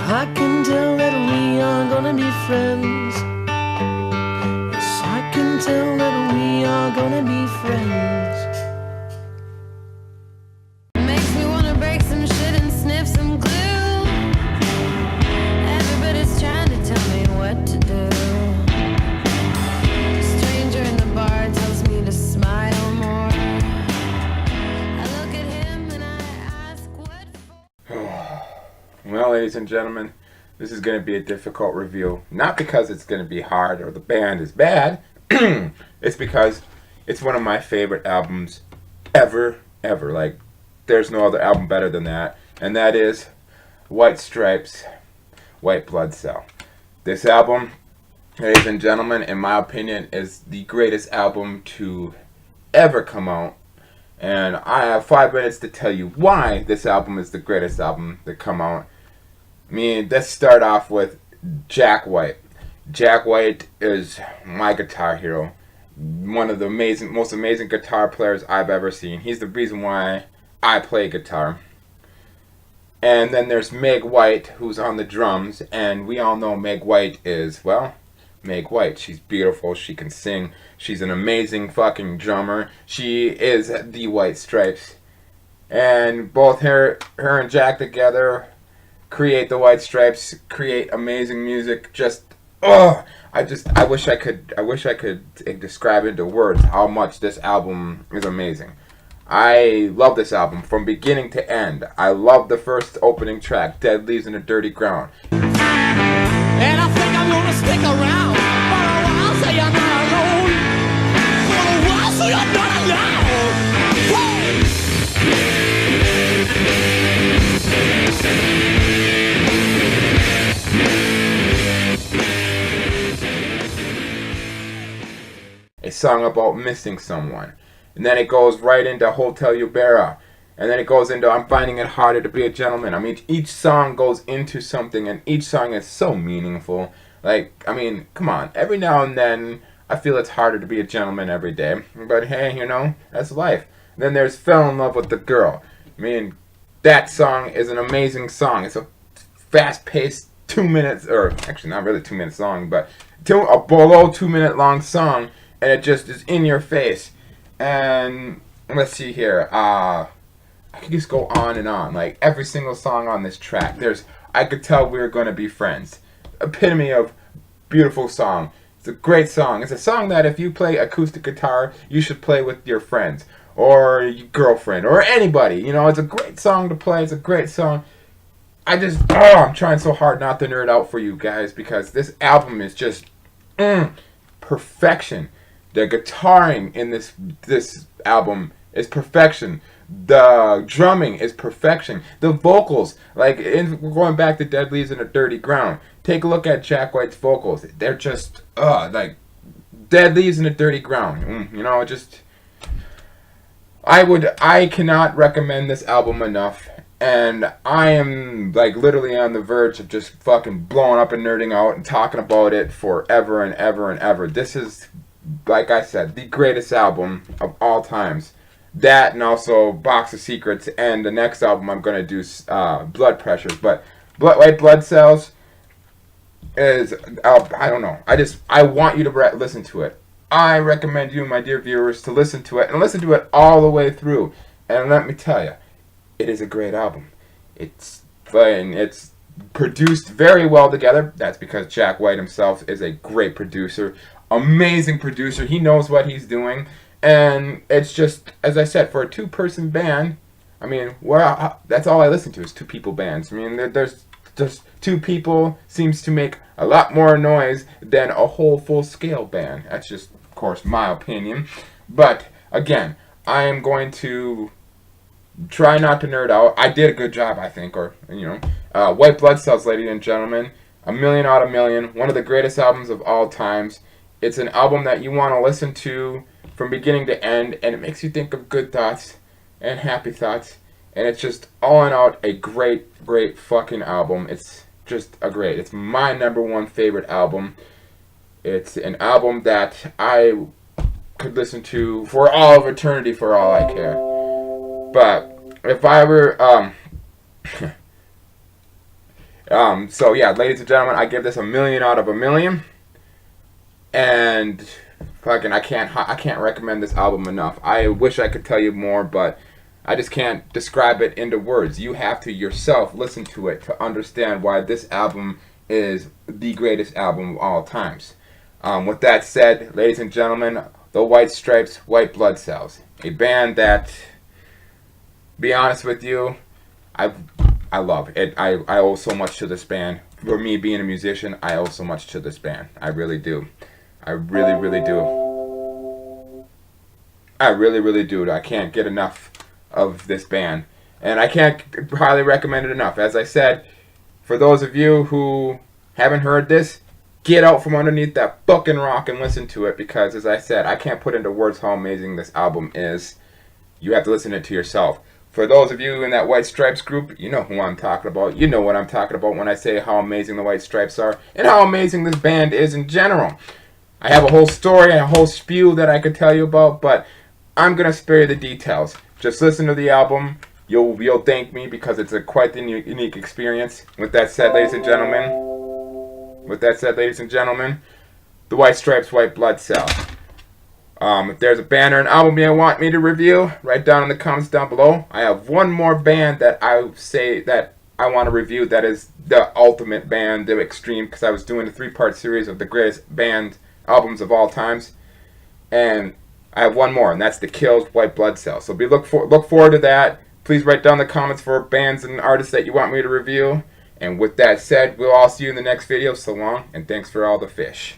I can tell that we are gonna be friends. Yes, I can tell that we are gonna be friends. Makes me wanna break some shit and sniff some glue. Everybody's trying to tell me what to do. The stranger in the bar tells me to smile more. I look at him and I ask what for. Well, ladies and gentlemen, this is going to be a difficult review. Not because it's going to be hard or the band is bad. It's because it's one of my favorite albums ever. Like, there's no other album better than that. And that is White Stripes, White Blood Cell. This album, ladies and gentlemen, in my opinion, is the greatest album to ever come out. And I have 5 minutes to tell you why this album is the greatest album to come out. I mean, let's start off with Jack White. Jack White is my guitar hero. One of the most amazing guitar players I've ever seen. He's the reason why I play guitar. And then there's Meg White, who's on the drums. And we all know Meg White is, well, Meg White. She's beautiful. She can sing. She's an amazing fucking drummer. She is the White Stripes. And both her and Jack together create the White Stripes, create amazing music. I wish I could describe into words how much this album is amazing. I love this album from beginning to end. I love the first opening track, Dead Leaves in the Dirty Ground. And I think I'm gonna stick around for a while so you're not alone. For a while so you're not alone. Whoa! A song about missing someone. And then it goes right into Hotel Ubera. And then it goes into I'm Finding It Harder to Be a Gentleman. I mean, each song goes into something, and each song is so meaningful. Like, I mean, come on. Every now and then, I feel it's harder to be a gentleman every day. But hey, you know, that's life. Then there's Fell in Love with the Girl. I mean, that song is an amazing song. It's a fast-paced 2 minutes, or actually not really 2 minutes long, but a below 2 minute long song. And it just is in your face. And let's see here. I could just go on and on. Like every single song on this track. I Could Tell We Were Gonna Be Friends. Epitome of beautiful song. It's a great song. It's a song that if you play acoustic guitar, you should play with your friends. Or your girlfriend. Or anybody. You know, it's a great song to play. It's a great song. I'm trying so hard not to nerd out for you guys. Because this album is just perfection. The guitaring in this album is perfection. The drumming is perfection. The vocals, like we're going back to Dead Leaves in the Dirty Ground. Take a look at Jack White's vocals. They're just like Dead Leaves in the Dirty Ground. You know, just I cannot recommend this album enough. And I am like literally on the verge of just fucking blowing up and nerding out and talking about it forever and ever and ever. This is, like I said, the greatest album of all times. That and also Box of Secrets, and the next album I'm going to do Blood Pressures. But White Blood Cells is, I don't know. I want you to listen to it. I recommend you, my dear viewers, to listen to it, and listen to it all the way through. And let me tell you, it is a great album. It's fun. It's produced very well together. That's because Jack White himself is a great producer. Amazing producer. He knows what he's doing. And it's just, as I said, for a two-person band, I mean, that's all I listen to is two-people bands. I mean, there's just two people seems to make a lot more noise than a whole full-scale band. That's just, of course, my opinion. But, again, I am going to try not to nerd out. I did a good job, I think, or, you know. White Blood Cells, ladies and gentlemen. 1,000,000 out of 1,000,000. One of the greatest albums of all times. It's an album that you want to listen to from beginning to end, and it makes you think of good thoughts and happy thoughts. And it's just all in all a great fucking album. It's just it's my #1 favorite album. It's an album that I could listen to for all of eternity for all I care. But if I were So yeah, ladies and gentlemen, I give this 1,000,000 out of 1,000,000. And fucking, I can't recommend this album enough. I wish I could tell you more, but I just can't describe it into words. You have to yourself listen to it to understand why this album is the greatest album of all times. With that said, ladies and gentlemen, the White Stripes, White Blood Cells, a band that, be honest with you, I love it. I owe so much to this band. For me being a musician, I owe so much to this band. I really do. I really, really do. I really, really do. I can't get enough of this band. And I can't highly recommend it enough. As I said, for those of you who haven't heard this, get out from underneath that fucking rock and listen to it, because as I said, I can't put into words how amazing this album is. You have to listen to it to yourself. For those of you in that White Stripes group, you know who I'm talking about. You know what I'm talking about when I say how amazing the White Stripes are and how amazing this band is in general. I have a whole story and a whole spew that I could tell you about, but I'm going to spare you the details. Just listen to the album. You'll thank me, because it's quite the unique experience. With that said, ladies and gentlemen, the White Stripes, White Blood Cell. If there's a band or an album you want me to review, write down in the comments down below. I have one more band that I say that I want to review that is the ultimate band, the extreme, because I was doing a 3-part series of the greatest band albums of all times. And I have one more, and that's The Kills, White Blood Cell. So look forward to that. Please write down the comments for bands and artists that you want me to review. And with that said, we'll all see you in the next video. So long, and thanks for all the fish.